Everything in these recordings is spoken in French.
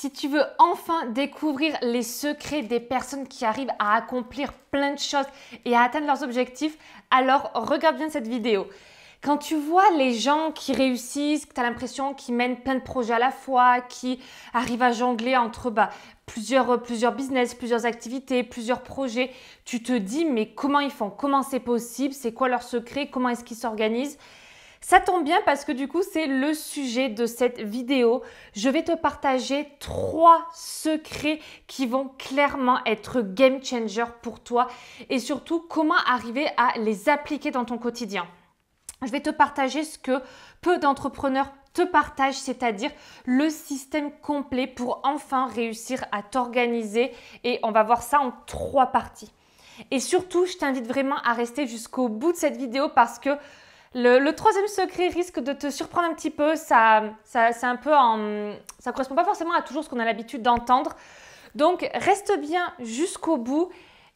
Si tu veux enfin découvrir les secrets des personnes qui arrivent à accomplir plein de choses et à atteindre leurs objectifs, alors regarde bien cette vidéo. Quand tu vois les gens qui réussissent, que tu as l'impression qu'ils mènent plein de projets à la fois, qui arrivent à jongler entre plusieurs business, plusieurs activités, plusieurs projets, tu te dis mais comment ils font? Comment c'est possible? C'est quoi leur secret? Comment est-ce qu'ils s'organisent? Ça tombe bien parce que du coup, c'est le sujet de cette vidéo. Je vais te partager 3 secrets qui vont clairement être game changer pour toi et surtout comment arriver à les appliquer dans ton quotidien. Je vais te partager ce que peu d'entrepreneurs te partagent, c'est-à-dire le système complet pour enfin réussir à t'organiser et on va voir ça en 3 parties. Et surtout, je t'invite vraiment à rester jusqu'au bout de cette vidéo parce que le troisième secret risque de te surprendre un petit peu. Ça correspond pas forcément à toujours ce qu'on a l'habitude d'entendre. Donc, reste bien jusqu'au bout.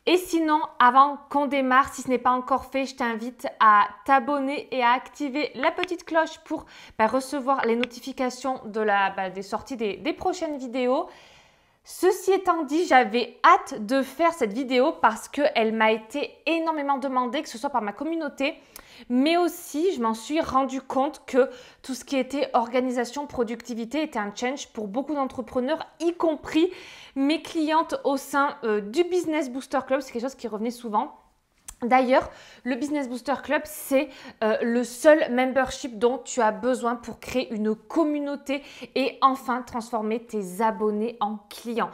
Et sinon, avant qu'on démarre, si ce n'est pas encore fait, je t'invite à t'abonner et à activer la petite cloche pour recevoir les notifications des sorties des prochaines vidéos. Ceci étant dit, j'avais hâte de faire cette vidéo parce qu'elle m'a été énormément demandée, que ce soit par ma communauté, mais aussi je m'en suis rendu compte que tout ce qui était organisation, productivité était un challenge pour beaucoup d'entrepreneurs, y compris mes clientes au sein du Business Booster Club. C'est quelque chose qui revenait souvent. D'ailleurs, le Business Booster Club, c'est le seul membership dont tu as besoin pour créer une communauté et enfin transformer tes abonnés en clients.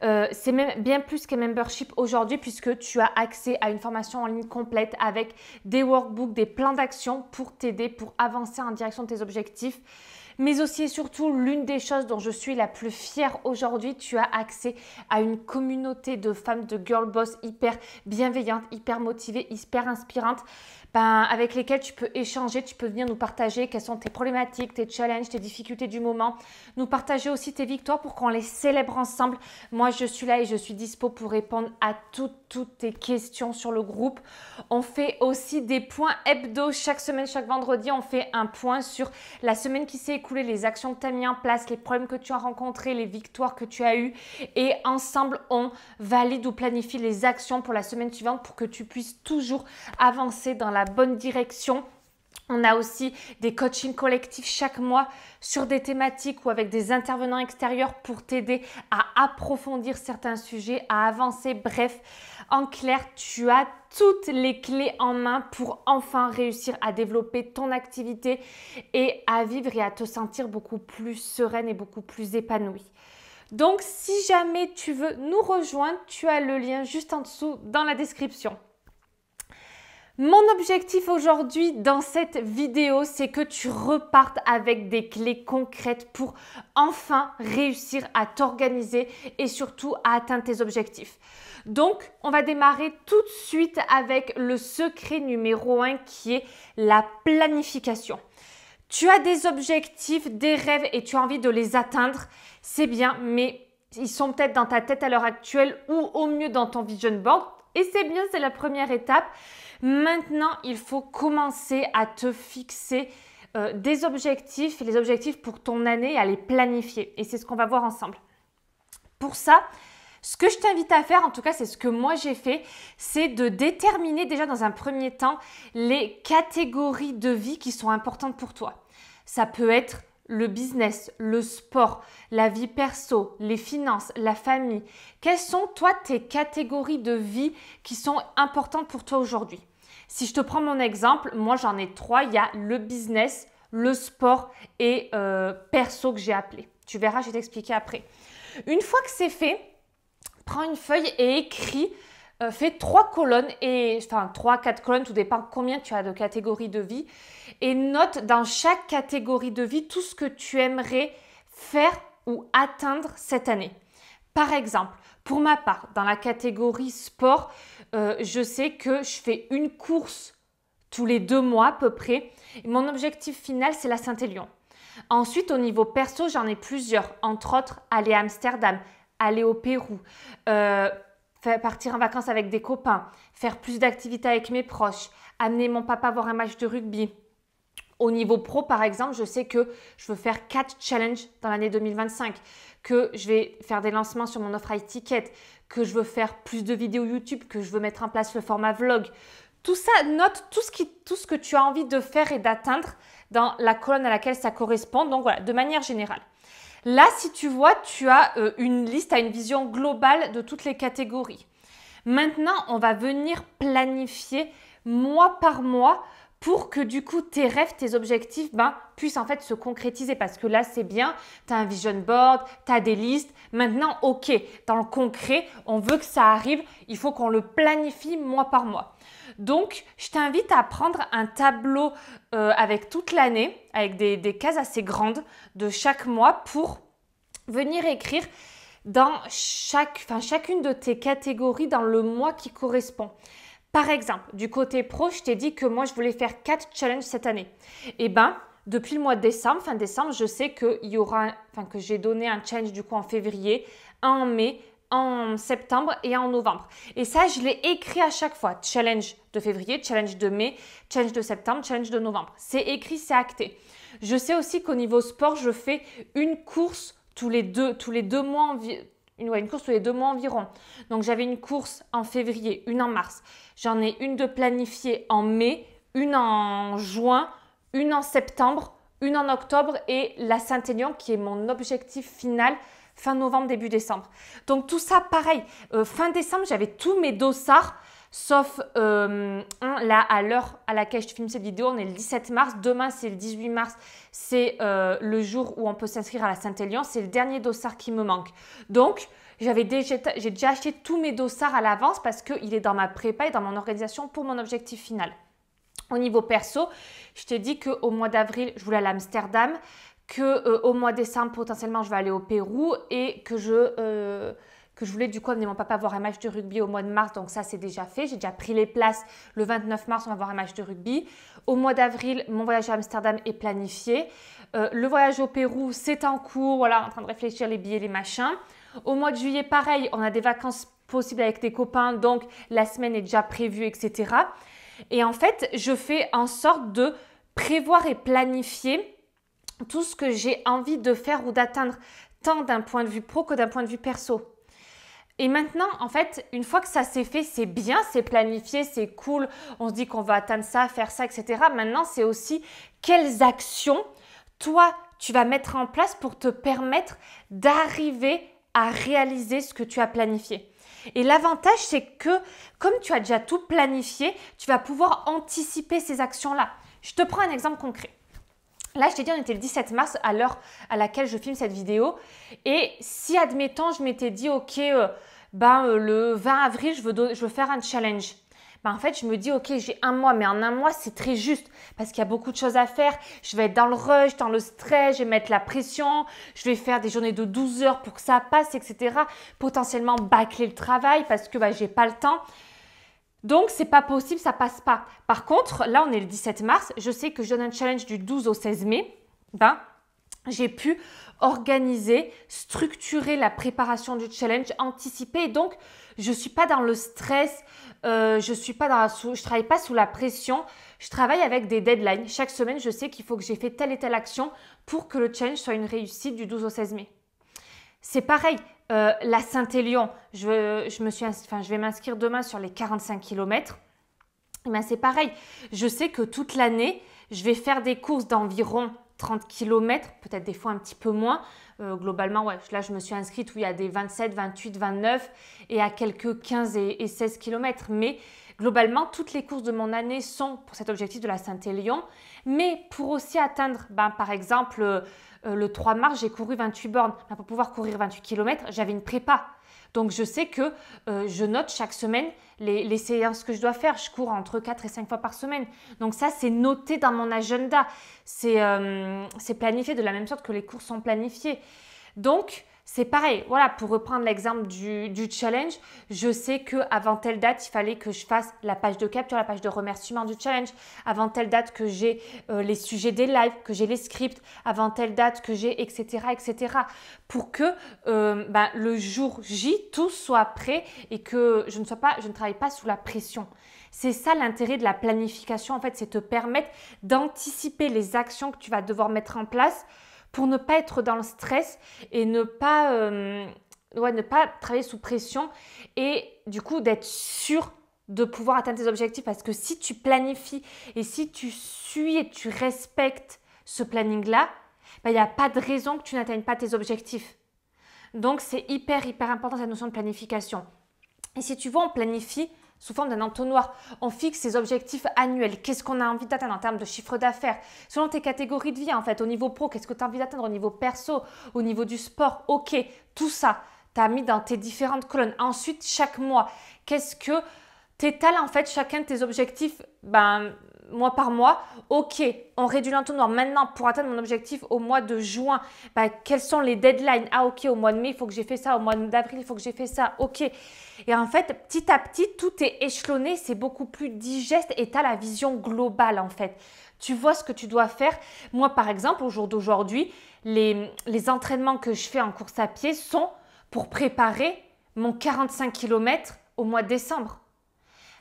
C'est même bien plus qu'un membership aujourd'hui puisque tu as accès à une formation en ligne complète avec des workbooks, des plans d'action pour t'aider, pour avancer en direction de tes objectifs. Mais aussi et surtout, l'une des choses dont je suis la plus fière aujourd'hui, tu as accès à une communauté de femmes, de girl boss hyper bienveillantes, hyper motivées, hyper inspirantes, avec lesquelles tu peux échanger, tu peux venir nous partager quelles sont tes problématiques, tes challenges, tes difficultés du moment, nous partager aussi tes victoires pour qu'on les célèbre ensemble. Moi, je suis là et je suis dispo pour répondre à toutes tes questions sur le groupe. On fait aussi des points hebdo chaque semaine, chaque vendredi. On fait un point sur la semaine qui s'est écoulée, les actions que tu as mis en place, les problèmes que tu as rencontrés, les victoires que tu as eues. Et ensemble, on valide ou planifie les actions pour la semaine suivante pour que tu puisses toujours avancer dans la bonne direction. On a aussi des coachings collectifs chaque mois sur des thématiques ou avec des intervenants extérieurs pour t'aider à approfondir certains sujets, à avancer. Bref, en clair, tu as toutes les clés en main pour enfin réussir à développer ton activité et à vivre et à te sentir beaucoup plus sereine et beaucoup plus épanouie. Donc, si jamais tu veux nous rejoindre, tu as le lien juste en dessous dans la description. Mon objectif aujourd'hui dans cette vidéo, c'est que tu repartes avec des clés concrètes pour enfin réussir à t'organiser et surtout à atteindre tes objectifs. Donc, on va démarrer tout de suite avec le secret numéro 1 qui est la planification. Tu as des objectifs, des rêves et tu as envie de les atteindre, c'est bien, mais ils sont peut-être dans ta tête à l'heure actuelle ou au mieux dans ton vision board. Et c'est bien, c'est la première étape. Maintenant, il faut commencer à te fixer des objectifs et les objectifs pour ton année, à les planifier. Et c'est ce qu'on va voir ensemble. Pour ça, ce que je t'invite à faire, en tout cas c'est ce que moi j'ai fait, c'est de déterminer déjà dans un premier temps les catégories de vie qui sont importantes pour toi. Ça peut être le business, le sport, la vie perso, les finances, la famille. Quelles sont toi tes catégories de vie qui sont importantes pour toi aujourd'hui? Si je te prends mon exemple, moi j'en ai 3. Il y a le business, le sport et perso que j'ai appelé. Tu verras, je vais t'expliquer après. Une fois que c'est fait, prends une feuille et écris, fais 3 colonnes, 3-4 colonnes, tout dépend combien tu as de catégories de vie. Et note dans chaque catégorie de vie tout ce que tu aimerais faire ou atteindre cette année. Par exemple, pour ma part, dans la catégorie sport, je sais que je fais une course tous les 2 mois à peu près. Et mon objectif final, c'est la Saint-Élion. Ensuite, au niveau perso, j'en ai plusieurs. Entre autres, aller à Amsterdam, aller au Pérou, partir en vacances avec des copains, faire plus d'activités avec mes proches, amener mon papa voir un match de rugby Au niveau pro, par exemple, je sais que je veux faire 4 challenges dans l'année 2025, que je vais faire des lancements sur mon offre high ticket, que je veux faire plus de vidéos YouTube, que je veux mettre en place le format vlog. Tout ça, note tout ce que tu as envie de faire et d'atteindre dans la colonne à laquelle ça correspond. Donc voilà, de manière générale. Là, si tu vois, tu as une liste, tu as une vision globale de toutes les catégories. Maintenant, on va venir planifier mois par mois pour que du coup tes rêves, tes objectifs puissent en fait se concrétiser. Parce que là, c'est bien, tu as un vision board, tu as des listes. Maintenant, ok, dans le concret, on veut que ça arrive, il faut qu'on le planifie mois par mois. Donc, je t'invite à prendre un tableau avec toute l'année, avec des cases assez grandes de chaque mois pour venir écrire dans chacune de tes catégories dans le mois qui correspond. Par exemple, du côté pro, je t'ai dit que moi, je voulais faire 4 challenges cette année. Et depuis le mois de décembre, fin décembre, je sais que j'ai donné un challenge du coup en février, un en mai, en septembre et en novembre. Et ça, je l'ai écrit à chaque fois. Challenge de février, challenge de mai, challenge de septembre, challenge de novembre. C'est écrit, c'est acté. Je sais aussi qu'au niveau sport, je fais une course tous les deux mois une course tous les 2 mois environ. Donc, j'avais une course en février, une en mars. J'en ai une de planifiée en mai, une en juin, une en septembre, une en octobre et la Saint-Élion qui est mon objectif final fin novembre, début décembre. Donc, tout ça, pareil. Fin décembre, j'avais tous mes dossards sauf là, à l'heure à laquelle je filme cette vidéo, on est le 17 mars. Demain, c'est le 18 mars. C'est le jour où on peut s'inscrire à la Saint-Élion. C'est le dernier dossard qui me manque. Donc, j'ai déjà acheté tous mes dossards à l'avance parce qu'il est dans ma prépa et dans mon organisation pour mon objectif final. Au niveau perso, je t'ai dit qu'au mois d'avril, je voulais aller à Amsterdam, qu'au mois de décembre, potentiellement, je vais aller au Pérou et que je voulais du coup amener mon papa voir un match de rugby au mois de mars. Donc ça, c'est déjà fait. J'ai déjà pris les places. Le 29 mars, on va voir un match de rugby. Au mois d'avril, mon voyage à Amsterdam est planifié. Le voyage au Pérou, c'est en cours. Voilà, en train de réfléchir les billets, les machins. Au mois de juillet, pareil, on a des vacances possibles avec des copains. Donc, la semaine est déjà prévue, etc. Et en fait, je fais en sorte de prévoir et planifier tout ce que j'ai envie de faire ou d'atteindre, tant d'un point de vue pro que d'un point de vue perso. Et maintenant, en fait, une fois que ça s'est fait, c'est bien, c'est planifié, c'est cool, on se dit qu'on va atteindre ça, faire ça, etc. Maintenant, c'est aussi quelles actions, toi, tu vas mettre en place pour te permettre d'arriver à réaliser ce que tu as planifié. Et l'avantage, c'est que comme tu as déjà tout planifié, tu vas pouvoir anticiper ces actions-là. Je te prends un exemple concret. Là, je t'ai dit, on était le 17 mars à l'heure à laquelle je filme cette vidéo. Et si, admettons, je m'étais dit, ok, le 20 avril, je veux faire un challenge. En fait, je me dis, ok, j'ai un mois, mais en un mois, c'est très juste parce qu'il y a beaucoup de choses à faire. Je vais être dans le rush, dans le stress, je vais mettre la pression, je vais faire des journées de 12 heures pour que ça passe, etc. Potentiellement bâcler le travail parce que j'ai pas le temps. Donc, c'est pas possible, ça passe pas. Par contre, là, on est le 17 mars. Je sais que je donne un challenge du 12 au 16 mai. J'ai pu organiser, structurer la préparation du challenge, anticiper. Donc, je ne suis pas dans le stress, je travaille pas sous la pression. Je travaille avec des deadlines. Chaque semaine, je sais qu'il faut que j'ai fait telle et telle action pour que le challenge soit une réussite du 12 au 16 mai. C'est pareil. La Saint-Élion, je vais m'inscrire demain sur les 45 km. C'est pareil. Je sais que toute l'année, je vais faire des courses d'environ 30 km, peut-être des fois un petit peu moins. Globalement, là, je me suis inscrite où il y a des 27, 28, 29 et à quelques 15 et 16 km. Mais globalement, toutes les courses de mon année sont pour cet objectif de la Saint-Élion. Mais pour aussi atteindre, par exemple, le 3 mars, j'ai couru 28 bornes. Pour pouvoir courir 28 km, j'avais une prépa. Donc, je sais que je note chaque semaine les séances que je dois faire. Je cours entre 4 et 5 fois par semaine. Donc, ça, c'est noté dans mon agenda. C'est planifié de la même sorte que les courses sont planifiées. Donc, c'est pareil. Voilà, pour reprendre l'exemple du challenge, je sais qu'avant telle date, il fallait que je fasse la page de capture, la page de remerciement du challenge. Avant telle date, que j'ai les sujets des lives, que j'ai les scripts. Avant telle date, que j'ai etc. etc. Pour que le jour J, tout soit prêt et que je ne travaille pas sous la pression. C'est ça l'intérêt de la planification, en fait, c'est te permettre d'anticiper les actions que tu vas devoir mettre en place pour ne pas être dans le stress et ne pas travailler sous pression et du coup d'être sûr de pouvoir atteindre tes objectifs. Parce que si tu planifies et si tu suis et tu respectes ce planning-là, il n'y a pas de raison que tu n'atteignes pas tes objectifs. Donc, c'est hyper important cette notion de planification. Et si tu veux, on planifie sous forme d'un entonnoir. On fixe ses objectifs annuels. Qu'est-ce qu'on a envie d'atteindre en termes de chiffre d'affaires? Selon tes catégories de vie, en fait, au niveau pro, qu'est-ce que tu as envie d'atteindre au niveau perso, au niveau du sport? Ok, tout ça, tu as mis dans tes différentes colonnes. Ensuite, chaque mois, qu'est-ce que tu étales en fait chacun de tes objectifs mois par mois? Ok, on réduit l'entonnoir. Maintenant, pour atteindre mon objectif au mois de juin, quelles sont les deadlines? Ah ok, au mois de mai, il faut que j'ai fait ça. Au mois d'avril, il faut que j'ai fait ça. Ok. Et en fait, petit à petit, tout est échelonné. C'est beaucoup plus digeste et tu as la vision globale en fait. Tu vois ce que tu dois faire. Moi, par exemple, au jour d'aujourd'hui, les entraînements que je fais en course à pied sont pour préparer mon 45 km au mois de décembre.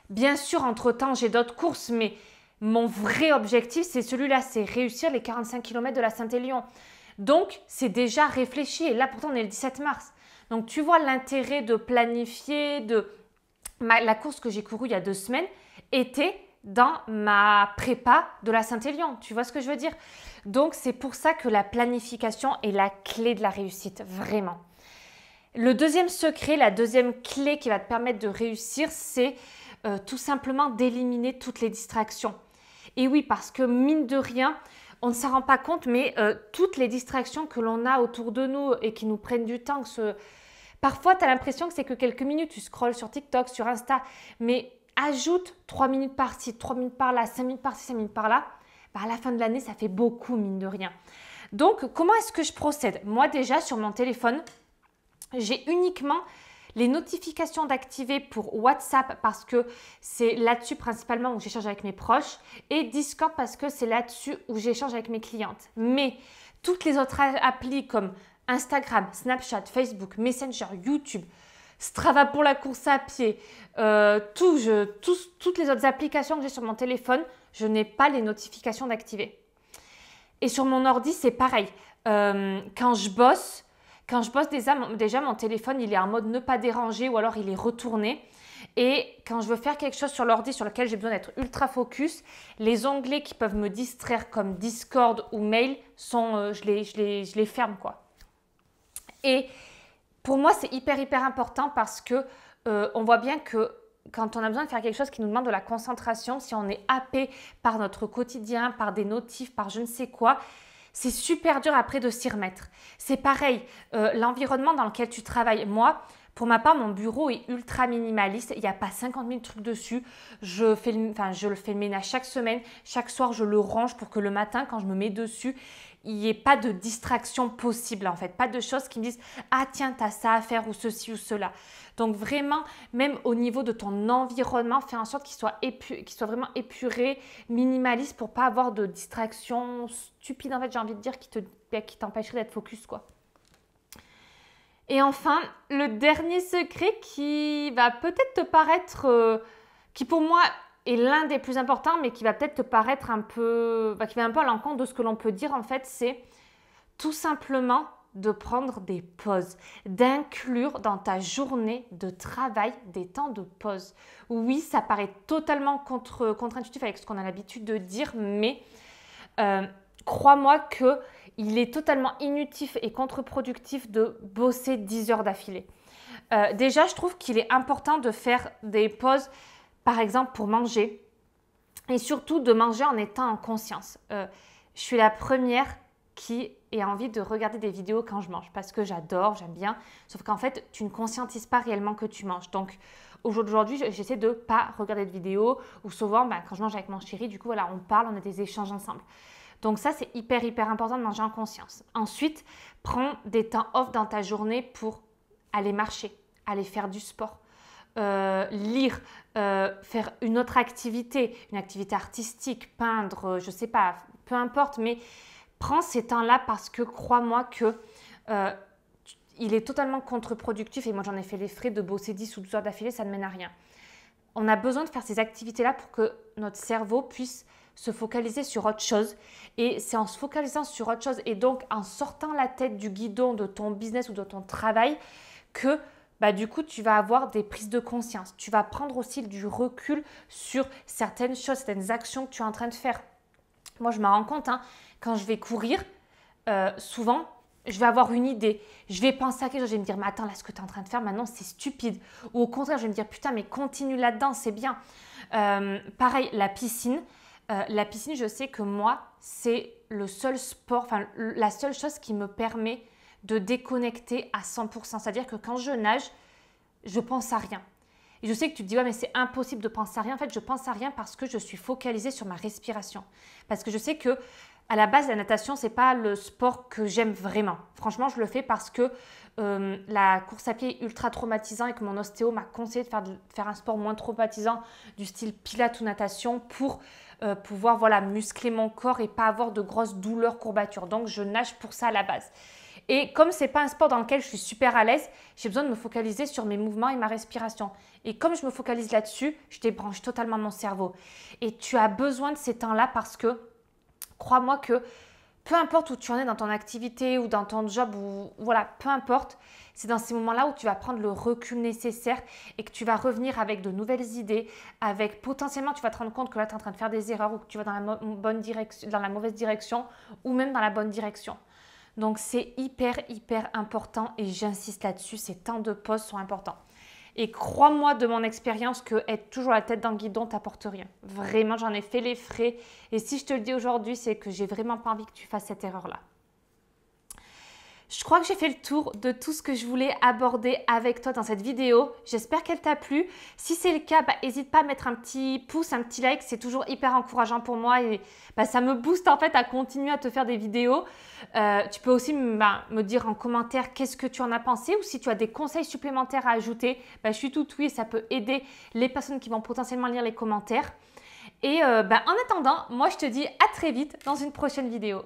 Bien sûr, entre-temps, j'ai d'autres courses, mais mon vrai objectif, c'est celui-là, c'est réussir les 45 km de la Saint-Élion. Donc, c'est déjà réfléchi. Et là, pourtant, on est le 17 mars. Donc, tu vois l'intérêt de planifier. La course que j'ai courue il y a 2 semaines était dans ma prépa de la Saint-Élion. Tu vois ce que je veux dire? Donc, c'est pour ça que la planification est la clé de la réussite, vraiment. Le deuxième secret, la deuxième clé qui va te permettre de réussir, c'est tout simplement d'éliminer toutes les distractions. Et oui, parce que mine de rien, on ne s'en rend pas compte, mais toutes les distractions que l'on a autour de nous et qui nous prennent du temps, parfois tu as l'impression que c'est que quelques minutes, tu scrolles sur TikTok, sur Insta, mais ajoute 3 minutes par-ci, 3 minutes par-là, 5 minutes par-ci, 5 minutes par-là, à la fin de l'année, ça fait beaucoup, mine de rien. Donc, comment est-ce que je procède? Moi, déjà, sur mon téléphone, j'ai uniquement les notifications d'activer pour WhatsApp parce que c'est là-dessus principalement où j'échange avec mes proches et Discord parce que c'est là-dessus où j'échange avec mes clientes. Mais toutes les autres applis comme Instagram, Snapchat, Facebook, Messenger, YouTube, Strava pour la course à pied, toutes les autres applications que j'ai sur mon téléphone, je n'ai pas les notifications d'activer. Et sur mon ordi, c'est pareil. Quand je bosse, déjà, mon téléphone, il est en mode ne pas déranger ou alors il est retourné. Et quand je veux faire quelque chose sur l'ordi sur lequel j'ai besoin d'être ultra focus, les onglets qui peuvent me distraire comme Discord ou Mail, je les ferme, quoi. Et pour moi, c'est hyper important parce que on voit bien que quand on a besoin de faire quelque chose qui nous demande de la concentration, si on est happé par notre quotidien, par des notifs, par je ne sais quoi, c'est super dur après de s'y remettre. C'est pareil, l'environnement dans lequel tu travailles. Moi, pour ma part, mon bureau est ultra minimaliste. Il n'y a pas 50 000 trucs dessus. Je le fais le ménage chaque semaine. Chaque soir, je le range pour que le matin, quand je me mets dessus, il n'y ait pas de distraction possible en fait. Pas de choses qui me disent « Ah tiens, tu as ça à faire ou ceci ou cela ». Donc vraiment, même au niveau de ton environnement, fais en sorte qu'il soit vraiment épuré, minimaliste pour pas avoir de distractions stupides en fait, j'ai envie de dire, qui t'empêcheraient d'être focus quoi. Et enfin, le dernier secret qui va peut-être te paraître, qui pour moi est l'un des plus importants, mais qui va peut-être te paraître qui va un peu à l'encontre de ce que l'on peut dire en fait, c'est tout simplement de prendre des pauses, d'inclure dans ta journée de travail des temps de pause. Oui, ça paraît totalement contre-intuitif avec ce qu'on a l'habitude de dire, mais crois-moi qu'il est totalement inutile et contre-productif de bosser 10 heures d'affilée. Déjà, je trouve qu'il est important de faire des pauses, par exemple pour manger, et surtout de manger en étant en conscience. Je suis la première qui ait envie de regarder des vidéos quand je mange parce que j'adore, j'aime bien, sauf qu'en fait, tu ne conscientises pas réellement que tu manges. Donc, aujourd'hui, j'essaie de ne pas regarder de vidéos ou souvent, quand je mange avec mon chéri, du coup, voilà, on parle, on a des échanges ensemble. Donc ça, c'est hyper important de manger en conscience. Ensuite, prends des temps off dans ta journée pour aller marcher, aller faire du sport, lire, faire une autre activité, une activité artistique, peindre, je ne sais pas, peu importe, mais prends ces temps-là parce que crois-moi que il est totalement contre-productif et moi j'en ai fait les frais de bosser 10 ou 12 heures d'affilée, ça ne mène à rien. on a besoin de faire ces activités-là pour que notre cerveau puisse se focaliser sur autre chose. Et c'est en se focalisant sur autre chose et donc en sortant la tête du guidon de ton business ou de ton travail que du coup, tu vas avoir des prises de conscience. Tu vas prendre aussi du recul sur certaines choses, certaines actions que tu es en train de faire. Moi, je me rends compte, quand je vais courir, souvent, je vais avoir une idée. Je vais penser à quelque chose. Je vais me dire, mais attends, là, ce que tu es en train de faire maintenant, c'est stupide. Ou au contraire, je vais me dire, putain, mais continue là-dedans, c'est bien. Pareil, la piscine. La piscine, je sais que moi, c'est le seul sport, la seule chose qui me permet de déconnecter à 100%. C'est-à-dire que quand je nage, je pense à rien. Et je sais que tu te dis, ouais, mais c'est impossible de penser à rien. En fait, je pense à rien parce que je suis focalisée sur ma respiration. Parce que je sais que à la base, la natation, ce n'est pas le sport que j'aime vraiment. Franchement, je le fais parce que la course à pied est ultra traumatisant et que mon ostéo m'a conseillé de faire un sport moins traumatisant du style pilates ou natation pour pouvoir muscler mon corps et pas avoir de grosses douleurs, courbatures. Donc, je nage pour ça à la base. Et comme ce n'est pas un sport dans lequel je suis super à l'aise, j'ai besoin de me focaliser sur mes mouvements et ma respiration. Et comme je me focalise là-dessus, je débranche totalement mon cerveau. Et tu as besoin de ces temps-là parce que, crois-moi que peu importe où tu en es dans ton activité ou dans ton job, peu importe, c'est dans ces moments-là où tu vas prendre le recul nécessaire et que tu vas revenir avec de nouvelles idées, avec potentiellement tu vas te rendre compte que là tu es en train de faire des erreurs ou que tu vas dans la mauvaise direction ou même dans la bonne direction. Donc, c'est hyper important et j'insiste là-dessus, ces temps de pause sont importants. Et crois-moi de mon expérience que être toujours la tête dans le guidon t'apporte rien. Vraiment, j'en ai fait les frais. Et si je te le dis aujourd'hui, c'est que j'ai vraiment pas envie que tu fasses cette erreur-là. Je crois que j'ai fait le tour de tout ce que je voulais aborder avec toi dans cette vidéo. J'espère qu'elle t'a plu. Si c'est le cas, n'hésite pas à mettre un petit pouce, un petit like. C'est toujours hyper encourageant pour moi et ça me booste en fait à continuer à te faire des vidéos. Tu peux aussi me dire en commentaire qu'est-ce que tu en as pensé ou si tu as des conseils supplémentaires à ajouter. Je suis tout oui et ça peut aider les personnes qui vont potentiellement lire les commentaires. Et en attendant, moi je te dis à très vite dans une prochaine vidéo.